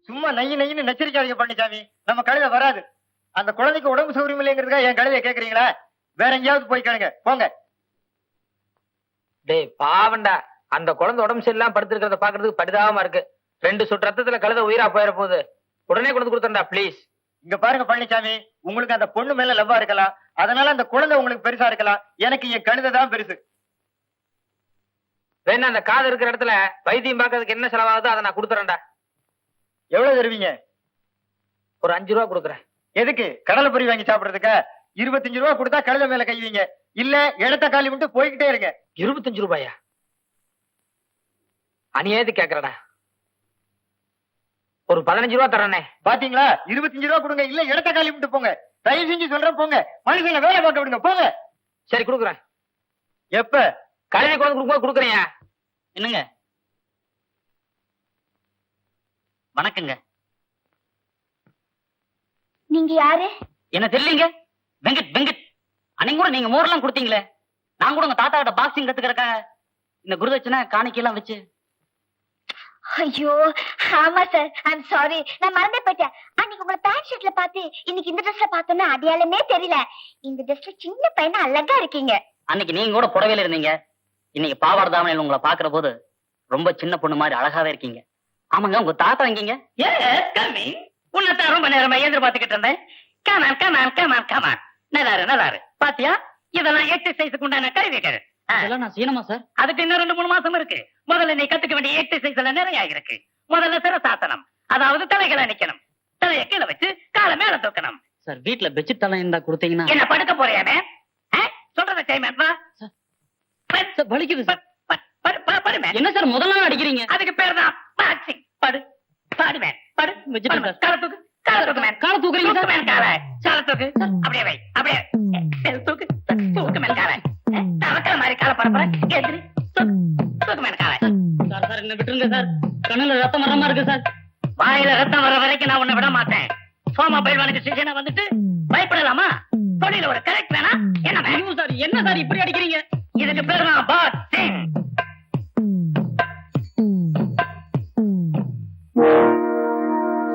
சும்மா நையின்னு நச்சரிக்காதீங்க பழனிசாமி. நம்ம கழுதை வராது. அந்த குழந்தைக்கு உடம்பு சௌகரியம் இல்லைங்கிறதுக்கா என் கழுதையை கேக்குறீங்களா? வேற எங்கேயாவது போய் கேளுங்க போங்க. டேய் பாவண்டா, அந்த குழந்தை உடம்பு சரியில்லாம படுத்திருக்கிறத பாக்குறதுக்கு பரிதாபமா இருக்கு. 2 சொட்டு ரத்தத்துல கழுதை உயிரா போயிட போகுது. உடனே கொண்டு கொடுத்தா ப்ளீஸ். இங்க பாருங்க பழனிசாமி, உங்களுக்கு அந்த பொண்ணு மேல லவ்வா இருக்கலாம், அதனால அந்த குழந்தை உங்களுக்கு பெருசா இருக்கலாம். எனக்கு என் கழுதை தான் பெருசு. வேணா அந்த காது இருக்கிற இடத்துல வைத்தியம் பார்க்கறதுக்கு என்ன செலவாகுதோ அதை நான் கொடுத்துறேன்டா. எவ்வளவு தருவீங்க? ஒரு 5 ரூபா கொடுக்குறேன். எதுக்கு? கடலை பொரி வாங்கி சாப்பிடுறதுக்கா? 25 ரூபா கொடுத்தா கழுதை மேல கைவீங்க, இல்ல இடத்த காலி விட்டு போய்கிட்டே இருங்க. 25 ரூபாயா? அநியாயத்து கேக்குறடா. ஒரு 15 ரூபா தரேனே. பாத்தீங்களா? 25 ரூபா கொடுங்க, இல்ல இடத்த காலி விட்டு போங்க. தயவு செஞ்சு சொல்றேன் போங்க. மனுஷங்களை வேலை பார்க்க விடுங்க போங்க. சரி கொடுக்குறேன். எப்ப? கழுதை குழந்தை கொடுக்கும்போது கொடுக்குறேன். என்னங்க? வணக்கங்க. நீங்க யாரு? என்ன தெரியலீங்க. வெங்கட் வெங்கட். அன்னைக்கு கூட நீங்க மோர்லாம் கொடுத்தீங்களே, நான் கூட உங்க தாத்தா கிட்ட பாக்ஸிங் கத்துக்கிறக்காக இந்த குருதட்சணை காணிக்கையெல்லாம் வச்சு. ஐயோ ஆமா சார், ஐம் சாரி, நான் மறந்தே போயிட்டேன். அன்னைக்கு உங்களை பேண்ட் ஷர்ட்ல பார்த்து இன்னைக்கு இந்த ட்ரெஸ்ல பார்த்தோன்னா அடையாளமே தெரியல. இந்த ட்ரெஸ்ல சின்ன பையனா அழகா இருக்கீங்க. அன்னைக்கு நீங்க கூட புடவையில இருந்தீங்க, இன்னைக்கு பாவாடை தாவணையில் உங்களை பாக்குற போது ரொம்ப சின்ன பொண்ணு மாதிரி அழகாவே இருக்கீங்க. ஆமாங்க, உங்க தாத்தா எங்கீங்க? உன்னதான் ரொம்ப நேரமா ஏந்திர பாத்துக்கிட்டு இருந்தேன். Come on come on come on come on. நல்லாரு பாத்தியா? இதெல்லாம் எக்ஸசைஸுக்கு உண்டான கருவிகள். அதெல்லாம் நான் செய்யணுமா சார்? அதுக்கு இன்னும் 2-3 மாசம் இருக்கு. முதல்ல நீ கத்துக்க வேண்டிய எக்ஸசைஸ் எல்லாம் நிறைய இருக்கு. முதல்ல சிரசாசனம், அதாவது தலைகளை நிக்கணும். தலையை கீழே வச்சு காலை மேல தூக்கணும். சார் வீட்டுல பெட்ஷீட் தலை இருந்தா கொடுத்தீங்கன்னா என்ன படுக்க போறியாமே? சொல்றத செய்யணும். வலிக்குது சார். என்ன சார் முதல்ல அடிக்கிறீங்க? அதுக்கு பேர் தான் பாக்ஸிங். படு பாடுவேன். படு காலை தூக்கு. காலை தூக்கு மேன். காலை தூக்குறீங்க சார். மேன் காலை காலை தூக்கு. அப்படியே வை. அப்படியே தூக்கு. தூக்கு மேன் காலை. தவக்கற மாதிரி காலை பரப்புறேன். எதிரி தூக்கு மேன் காலை. சார் சார் என்ன விட்டுருங்க சார். கண்ணுல ரத்தம் வர மாதிரி இருக்கு சார். வாயில ரத்தம் வர வரைக்கும் நான் உன்னை விட மாட்டேன். சோமா பயில்வானுக்கு சிஷனா வந்துட்டு பயப்படலாமா? தொழில ஒரு கரெக்ட் வேணா? என்ன சார் என்ன சார் இப்படி அடிக்கிறீங்க? இதுக்கு பேர் தான் பாக்ஸிங்.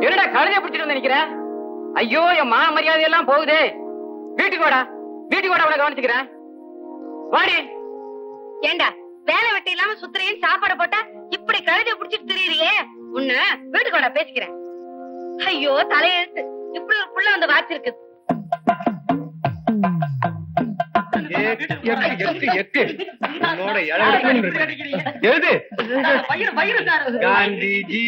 என்னடா கழுதையை பிடிச்சிட்டு வந்து நிக்கிறேன்? ஐயோ என் மான மரியாதை எல்லாம் போகுதே. வீட்டுக்கு வாடா, வீட்டுக்கு வாடா, உன கவனிச்சுக்கிறேன். வாடி. ஏண்டா வேலை வெட்டி இல்லாம சுத்துறேன்னு சாப்பாடு போட்டா இப்படி கழுதையை புடிச்சிட்டு திரியிறியே, உன்ன வீட்டுக்கு வாடா பேசிக்கிறேன். ஐயோ தலையெழுத்து, இப்படி ஒரு புள்ள வந்து வாச்சிருக்கு. காந்திஜி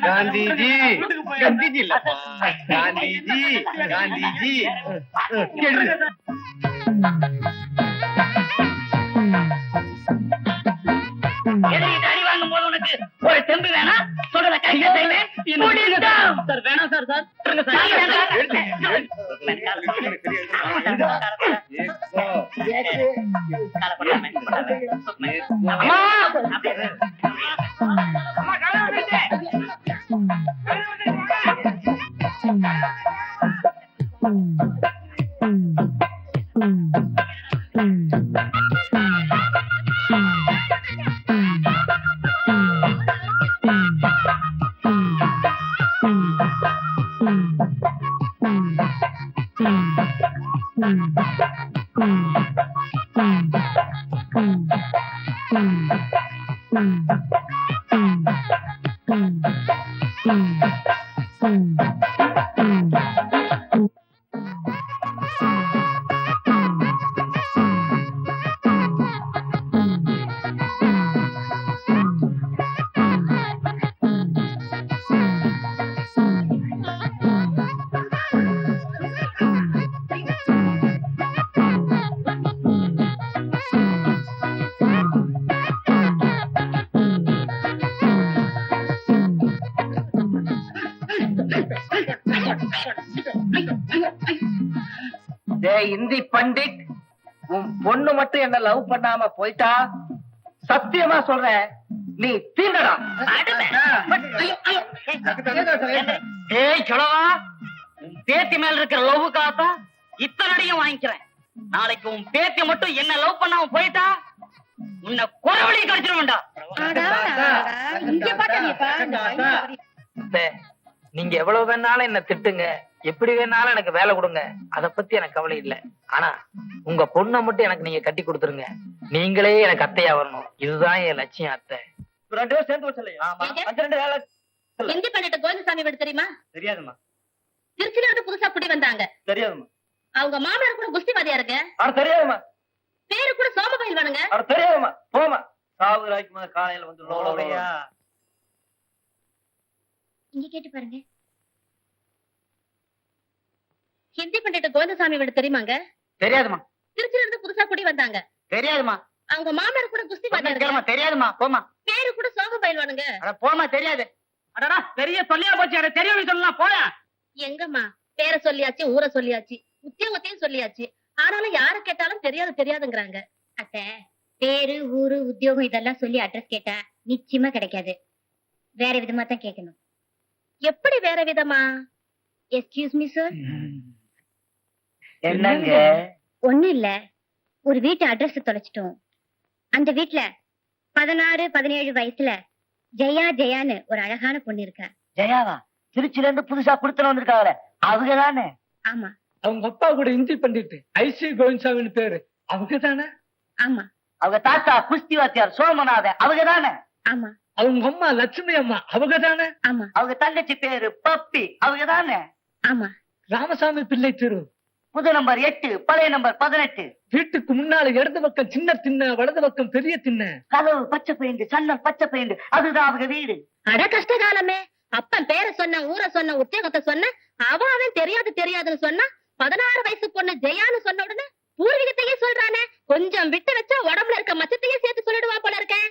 காந்திஜி காந்திஜி காந்திஜி காந்திஜி அடி வாங்கும் போது உனக்கு ஒரு தெம்பு வேணா? சொல்றத கையில செய்வேன். சார் வேணாம் சார். சார் இந்தி பண்டிட், உன் பொண்ணு மட்டும் என்ன லவ் பண்ணாம போயிட்டா சத்தியமா சொல்றேன் நீ தீண்டடா. ஏய் சொலவா, உன் பேத்தி மேல இருக்கிற லவ்வுக்காகத்தான் இத்தனை அடியும் வாங்கிக்கிறேன். நாளைக்கு உன் பேத்தி மட்டும் என்ன லவ் பண்ணாம போயிட்டா உன்னை குறவழி கடிச்சிருவேன்டா. நீங்க எவ்வளவு வேணாலும் என்ன திட்டுங்க, எப்படி வேணாலும் எனக்கு வேலை கொடுங்க, அத பத்தி எனக்கு கவலை இல்ல. ஆனா உங்க பொண்ணை மட்டும் எனக்கு நீங்க கட்டி கொடுத்துருங்க. நீங்களே எனக்கு அத்தையா வரணும், இதுதான் என் லட்சியம். அத்தை 2 பேரும் சேர்ந்து வச்சலையா? ஆமா. 2 வேலை எங்க பண்ணிட்ட கோவிந்தசாமி வீடு தெரியுமா? தெரியாதுமா. திருச்சியில இருந்து புதுசா குடி வந்தாங்க. தெரியாதுமா. அவங்க மாமனார் கூட குஸ்திவாதியா இருக்கு. அது தெரியாதுமா. பேரு கூட சோமபயில் வேணுங்க. அது தெரியாதுமா. போமா. சாவு ராய்க்குமா காலையில வந்து லோலோலையா. இங்க கேட்டு பாருங்க. ஹிந்தி பண்ணிட்ட கோவிந்தசாமி வீடு தெரியுமாங்க? தெரியாதுமா. திருச்சியில இருந்து புதுசா குடி வந்தாங்க. தெரியாதுமா. அவங்க மாமனார் கூட குஸ்திவாதியா இருக்கு. தெரியாதுமா. போமா. பேரு கூட சோமபயில் வேணுங்க. அட போமா, தெரியாது. அடடா பெரிய சொல்லியா போச்சு, அட தெரியும் சொல்லலாம் போயா. எங்கம்மா பேரை சொல்லியாச்சு, ஊரை சொல்லியாச்சு, உத்தியோகத்தையும் சொல்லியாச்சு. ஆனாலும் யார கேட்டாலும் தெரியாது தெரியாதுங்கிறாங்க. அத்தை, பேரு ஊரு உத்தியோகம் இதெல்லாம் சொல்லி அட்ரஸ் கேட்டா நிச்சயமா கிடைக்காது. வேற விதமா தான் கேட்கணும். எப்படி வேற விதமா? Excuse me sir. என்னங்க? ஒண்ணு இல்ல, ஒரு வீட்டு அட்ரஸ் தொலைச்சிட்டோம். அந்த வீட்டுல 16, 17 வயசுல ஜெயா ஜெயான்னு ஒரு அழகான பொண்ணு இருக்கா. ஜெயாவா? திருச்சியில இருந்து புதுசா குடுத்துட்டு வந்திருக்காங்க, அவங்க தானே? ஆமா அவங்க அப்பா கூட இந்தி பண்ணிட்டு ஐசி கோவிந்தசாமின்னு பேரு, அவங்க தானே? ஆமா அவங்க தாத்தா குஸ்தி வாத்தியார் சோமநாத, அவங்க தானே? ஆமா அவங்க அம்மா லட்சுமி அம்மா, அவங்க தானே? ஆமா அவங்க தங்கச்சி பேரு பப்பி, அவங்க தானே? ஆமா ராமசாமி பிள்ளை தெரு, புது நம்பர் 8, பழைய நம்பர் 18. வீட்டுக்கு முன்னால இடது பக்கம் சின்ன திண்ண, வலது பக்கம் பெரிய திண்ண, கதவு பச்சை பெயிண்ட், சன்னல் பச்சை பெயிண்ட், அதுதான் அவங்க வீடு. அட கஷ்டகாலமே. அப்பன் பேரை சொன்ன, ஊரை சொன்ன, உத்தியோகத்தை சொன்ன, அவன் தெரியாது தெரியாதுன்னு சொன்னா, 16 வயசு பொண்ணு ஜெயான்னு சொன்ன உடனே பூர்வீகத்தையே சொல்றானே. கொஞ்சம் விட்டு வச்சா உடம்புல இருக்க மச்சத்தையே சேர்த்து சொல்லிடுவா போல இருக்கேன்.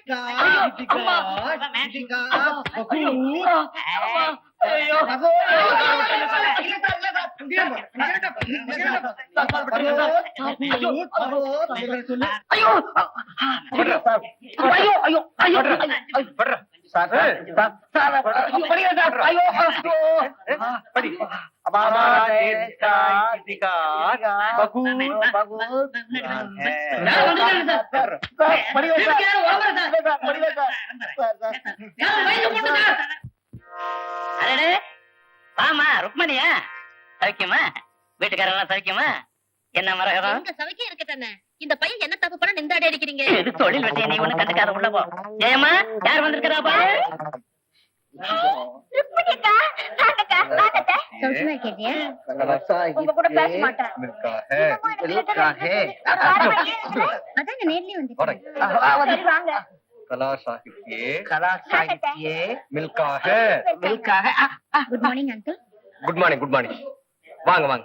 ஆமா ருக்மணியா, சௌக்கியமா? வீட்டுக்காரெல்லாம் சௌக்கியமா? என்ன மரகதம்? இந்த சவைக்கே இருக்கட்டே. இந்த பையன் என்ன தப்பு பண்ண நிந்தாடி அடிக்கிறீங்க? இது தொழில் விஷயம், நீ ஒண்ணு கண்டுக்காத, உள்ள போ. ஜெயம்மா, யார் வந்திருக்கிறா பாரு. ருக்மணிக்கா, வாங்கக்கா, வாங்கக்கா. சௌக்கியமா இருக்கீங்க? உங்க கூட பேச மாட்டேன். அதான் நேர்லயே வந்துட்டேன். சரி வாங்க. कला साहित्य கலா சாகித்யே मिलका है good morning uncle. Good morning good morning வாங்க வாங்க.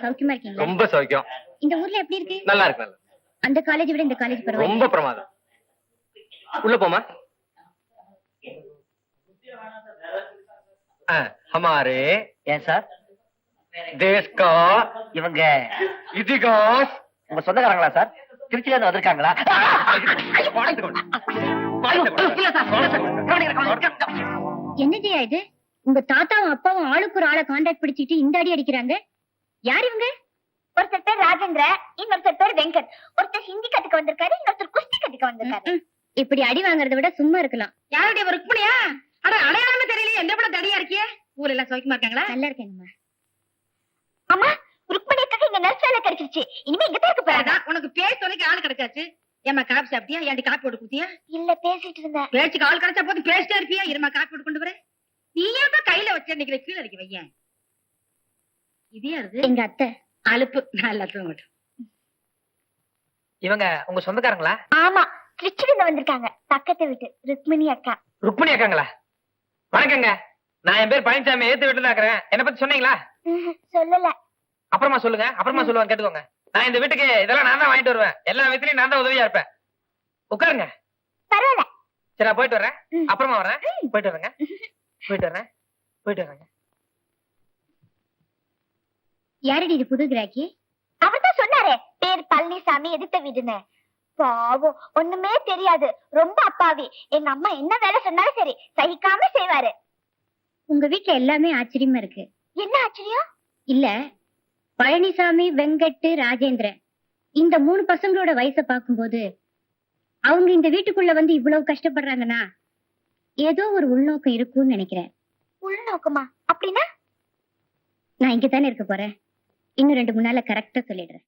சௌக்கியமா இருக்கீங்களா? ரொம்ப சௌக்கியம், இந்த ஊர்ல எப்படி இருக்கு? நல்லா இருக்கு. நல்லா அந்த காலேஜ் விட இந்த காலேஜ் பரவாயில்லை. ரொம்ப பிரமாதம். உள்ள போமா. हमारे ஏன் சார்? देश का இவங்க इतिहास உங்க சொந்தக்காரங்களா சார்? திருச்சியில இருந்து வந்திருக்காங்களா? என்ன ஜெயா இது? உங்க தாத்தாவும் அப்பாவும் ஆளுக்கு ஒரு ஆளை கான்டாக்ட் பிடிச்சிட்டு இந்த அடி அடிக்கிறாங்க. யார் இவங்க? ஒருத்தர் பேர் ராஜேந்திர, இன்னொருத்தர் பேர் வெங்கட். ஒருத்தர் ஹிந்தி கத்துக்க வந்திருக்காரு, இன்னொருத்தர் குஸ்தி கத்துக்க வந்திருக்காரு. இப்படி அடி வாங்குறதை விட சும்மா இருக்கலாம். யாருடைய ருக்மணியா? அட அடையாளமே தெரியல. எந்த போல தடியா இருக்கியே? ஊர்ல எல்லாம் சௌக்கியமா இருக்காங்களா? நல்லா இருக்கேங்கம்மா. அம்மா, ருக்மணியக்காக இங்க நர்ஸ் வேலை கிடைச்சிருச்சு. இனிமே இங்க தான் இருக்க போறாங்க. உனக்கு பேச துணைக்கு ஆள் கிடைச்சாச்சு. ஏமா காப்பி சாப்பிட்டியா? ஏன்டி காப்பி போட்டு குடுத்தியா? இல்ல, பேசிட்டு இருந்தேன். பேச்சுக்கு ஆள் கிடைச்சா போது பேசிட்டே இருப்பியா? இருமா காப்பி போட்டு கொண்டு வரேன். நீ ஏன் கையில வச்ச நிக்கிற? கீழே இருக்க வையன். இது யாரு? எங்க அத்தை. அலுப்பு. நல்லா தூங்கட்டும். இவங்க உங்க சொந்தக்காரங்களா? ஆமா, திருச்சில இருந்து வந்திருக்காங்க. பக்கத்து வீட்டு ருக்மணி அக்கா. ருக்மணி அக்காங்களா? வணக்கங்க, நான் என் பேர் பழனிசாமி, ஏத்து வீட்டுல இருக்கிறேன். என்ன பத்தி சொன்னீங்களா? சொல்லல. அப்புறமா சொல்லுங்க, அப்புறமா சொல்லுவாங்க, கேட்டுக்கோங்க. நான் இந்த வீட்டுக்கு இதெல்லாம் நான் தான் வாங்கிட்டு வருவேன். எல்லா விதத்துலயும் நான் தான் உதவியா இருப்பேன். உட்காருங்க. பரவாயில்ல. சரி, நான் போயிட்டு வரேன். அப்புறமா வரேன். போயிட்டு வரேங்க. போயிட்டு வரேன். போயிட்டு வரேங்க. யாரடி இது புது கிராக்கி? அவர்தான் சொன்னாரே, பேர் பழனிசாமி, எதிர்த்த வீடுன்னு. பாவம், ஒண்ணுமே தெரியாது, ரொம்ப அப்பாவி. எங்க அம்மா என்ன வேலை சொன்னாலும் சரி சகிக்காம செய்வாரு. உங்க வீட்டுல எல்லாமே ஆச்சரியமா இருக்கு. என்ன ஆச்சரியம்? இல்ல, பழனிசாமி, வெங்கட், ராஜேந்திரன் இந்த 3 பசங்களோட வயசை பார்க்கும்போது அவங்க இந்த வீட்டுக்குள்ள வந்து இவ்வளவு கஷ்டப்படுறாங்கன்னா ஏதோ ஒரு உள்நோக்கம் இருக்கும்னு நினைக்கிறேன். உள்நோக்கமா? அப்படின்னா நான் இங்கதானே இருக்க போறேன். இன்னும் 2 3 நாள்ல கரெக்டா சொல்லிடுறேன்.